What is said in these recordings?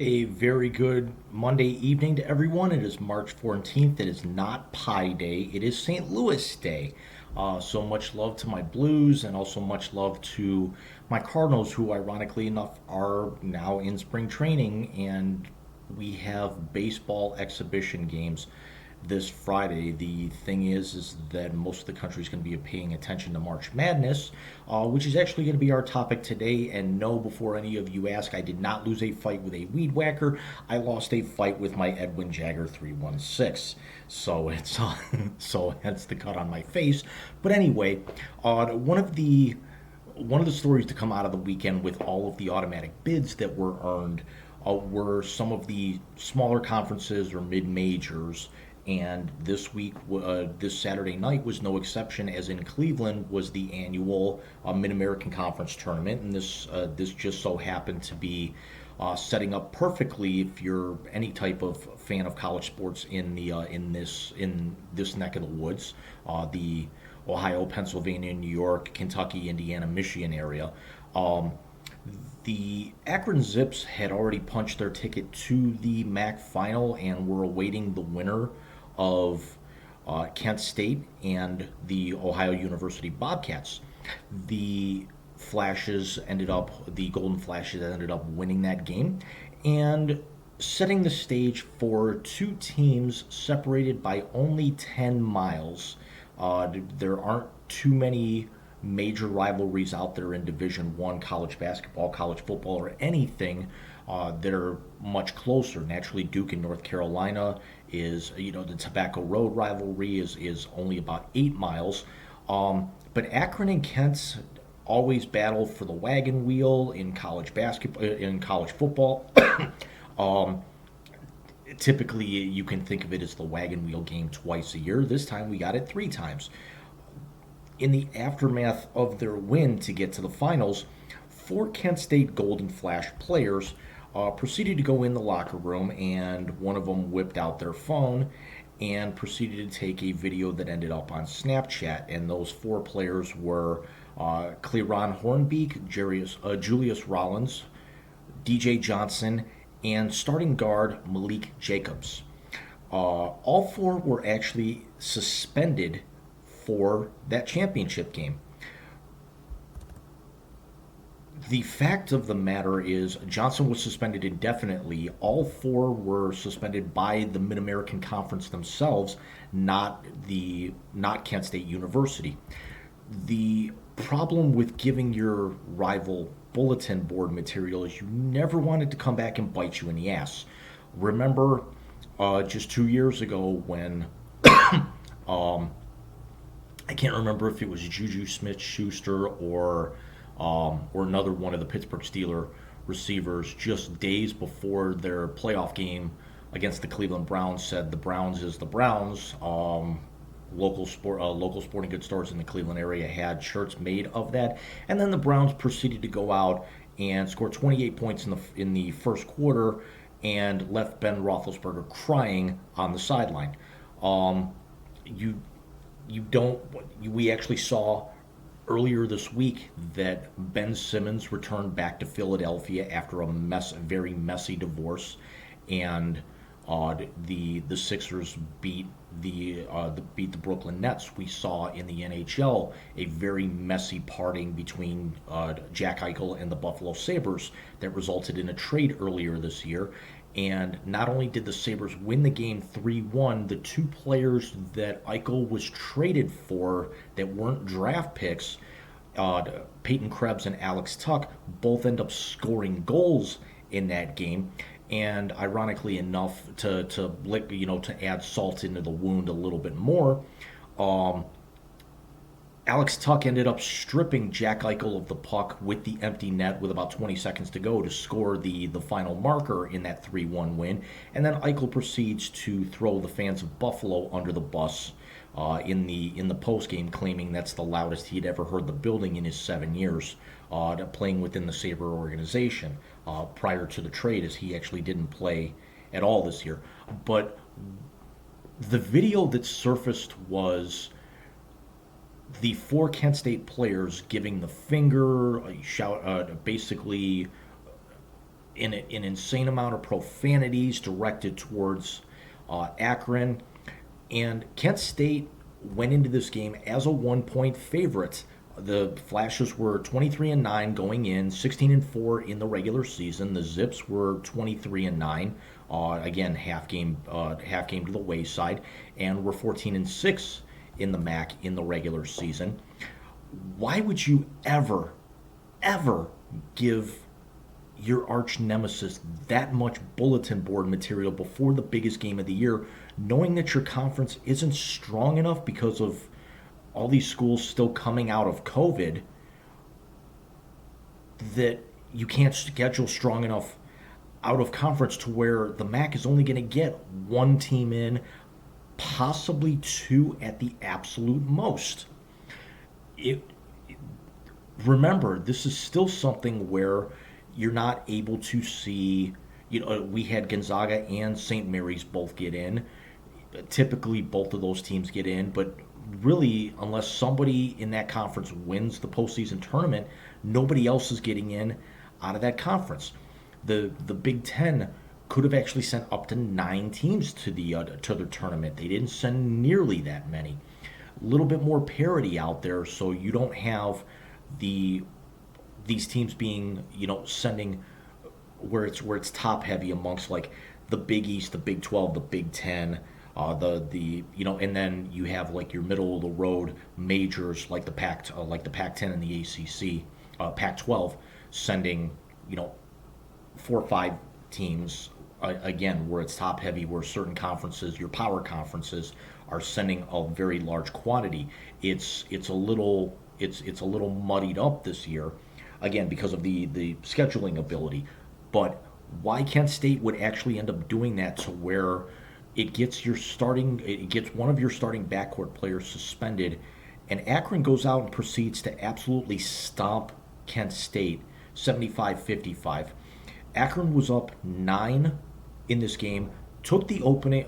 A very good Monday evening to everyone. It is March 14th. It is not Pi Day. It is St. Louis Day. So much love to my Blues and also much love to my Cardinals, who ironically enough are now in spring training, and we have baseball exhibition games this Friday. The thing is that most of the country is going to be paying attention to March Madness, which is actually going to be our topic today. And no, before any of you ask, I did not lose a fight with a weed whacker. I lost a fight with my Edwin Jagger 316. So it's so hence the cut on my face. But anyway, one of the stories to come out of the weekend with all of the automatic bids that were earned were some of the smaller conferences or mid majors. And this Saturday night was no exception, as in Cleveland was the annual Mid American Conference tournament, and this just so happened to be setting up perfectly if you're any type of fan of college sports in this neck of the woods, the Ohio, Pennsylvania, New York, Kentucky, Indiana, Michigan area. Um, the Akron Zips had already punched their ticket to the MAC final and were awaiting the winner of Kent State and the Ohio University Bobcats. The the Golden Flashes ended up winning that game and setting the stage for two teams separated by only 10 miles. There aren't too many major rivalries out there in Division One college basketball, college football, or anything that are much closer. Naturally, Duke and North Carolina is, the Tobacco Road rivalry is only about 8 miles. But Akron and Kent always battle for the wagon wheel in college basketball, in college football. um, Typically, you can think of it as the wagon wheel game twice a year. This time, we got it three times. In the aftermath of their win to get to the finals, four Kent State Golden Flash players proceeded to go in the locker room, and one of them whipped out their phone and proceeded to take a video that ended up on Snapchat. And those four players were Cleron Hornbeak, Julius Rollins, DJ Johnson, and starting guard Malik Jacobs. All four were actually suspended for that championship game. The fact of the matter is, Johnson was suspended indefinitely. All four were suspended by the Mid American Conference themselves, not Kent State University. The problem with giving your rival bulletin board material is you never want it to come back and bite you in the ass. Remember, just 2 years ago when um, I can't remember if it was Juju Smith-Schuster or another one of the Pittsburgh Steelers receivers, just days before their playoff game against the Cleveland Browns, said the Browns is the Browns. Local sporting goods stores in the Cleveland area had shirts made of that, and then the Browns proceeded to go out and score 28 points in the first quarter and left Ben Roethlisberger crying on the sideline. Um, you you don't we actually saw earlier this week that Ben Simmons returned back to Philadelphia after a very messy divorce, and the Sixers beat the Brooklyn Nets. We saw in the NHL a very messy parting between Jack Eichel and the Buffalo Sabres that resulted in a trade earlier this year. And not only did the Sabres win the game 3-1, the two players that Eichel was traded for that weren't draft picks, Peyton Krebs and Alex Tuck, both end up scoring goals in that game. And ironically enough, to add salt into the wound a little bit more, um, Alex Tuck ended up stripping Jack Eichel of the puck with the empty net with about 20 seconds to go to score the final marker in that 3-1 win. And then Eichel proceeds to throw the fans of Buffalo under the bus in the post game, claiming that's the loudest he'd ever heard the building in his 7 years playing within the Sabre organization prior to the trade, as he actually didn't play at all this year. But the video that surfaced was the four Kent State players giving the finger, basically an insane amount of profanities directed towards Akron. And Kent State went into this game as a 1 point favorite. The Flashes were 23-9 going in, 16-4 in the regular season. The Zips were 23-9. Again, half game to the wayside, and were 14-6 in the MAC in the regular season. Why would you ever give your arch nemesis that much bulletin board material before the biggest game of the year, knowing that your conference isn't strong enough because of all these schools still coming out of COVID, that you can't schedule strong enough out of conference to where the MAC is only going to get one team in, possibly two at the absolute most. It Remember, this is still something where you're not able to see. We had Gonzaga and St. Mary's both get in. Typically, both of those teams get in, but really, unless somebody in that conference wins the postseason tournament, nobody else is getting in out of that conference. The Big Ten could have actually sent up to 9 teams to their tournament. They didn't send nearly that many. A little bit more parity out there, so you don't have these teams being sending where it's top heavy amongst like the Big East, the Big 12, the Big 10, and then you have like your middle of the road majors like the Pac-10 and the ACC, Pac-12 sending 4 or 5 teams, again, where it's top heavy, where certain conferences, your power conferences, are sending a very large quantity. It's a little muddied up this year, again, because of the scheduling ability. But why Kent State would actually end up doing that to where it gets one of your starting backcourt players suspended, and Akron goes out and proceeds to absolutely stomp Kent State 75-55. Akron was up 9 in this game, scored the opening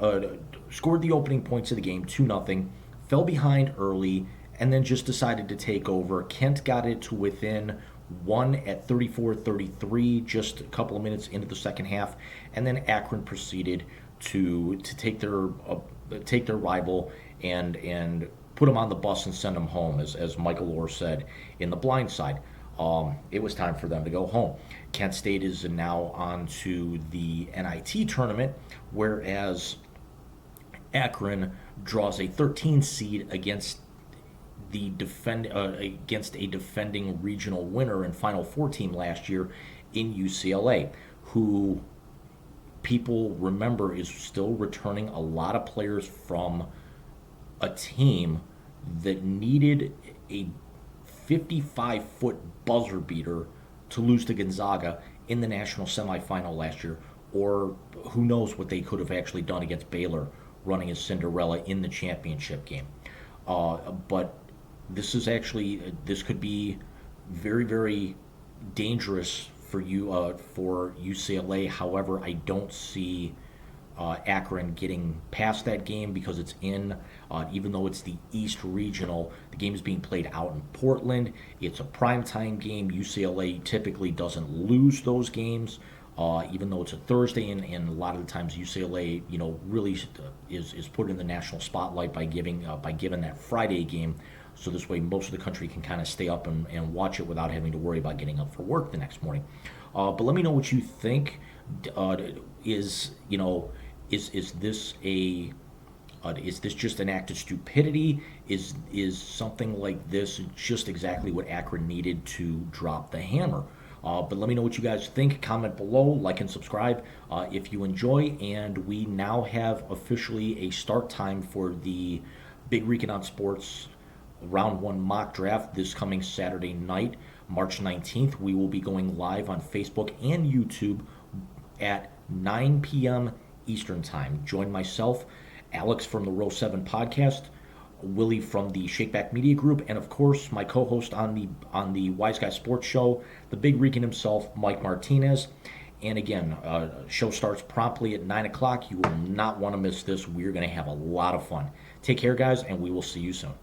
points of the game 2-0, fell behind early, and then just decided to take over. Kent got it to within 1 at 34-33, just a couple of minutes into the second half, and then Akron proceeded to take their rival and put him on the bus and send him home, as Michael Orr said in The Blind Side. It was time for them to go home. Kent State is now on to the NIT tournament, whereas Akron draws a 13 seed against against a defending regional winner and Final Four team last year in UCLA, who people remember is still returning a lot of players from a team that needed a 55-foot buzzer beater to lose to Gonzaga in the national semifinal last year, or who knows what they could have actually done against Baylor running as Cinderella in the championship game. But this could be very, very dangerous for UCLA. However, I don't see Akron getting past that game because it's even though it's the East Regional, the game is being played out in Portland. It's a primetime game. UCLA typically doesn't lose those games, even though it's a Thursday, and a lot of the times UCLA, really is put in the national spotlight by giving that Friday game. So this way, most of the country can kind of stay up and watch it without having to worry about getting up for work the next morning. But let me know what you think. Is this just an act of stupidity? Is something like this just exactly what Akron needed to drop the hammer? But let me know what you guys think. Comment below, like and subscribe if you enjoy. And we now have officially a start time for the Big Weekend on Sports Round 1 mock draft this coming Saturday night, March 19th. We will be going live on Facebook and YouTube at 9 p.m. Eastern Time. Join myself, Alex from the Row 7 podcast, Willie from the Shakeback Media Group, and of course my co-host on the Wise Guy Sports Show, the Big Rican himself, Mike Martinez. And again, show starts promptly at 9 o'clock. You will not want to miss this. We're going to have a lot of fun. Take care, guys, and we will see you soon.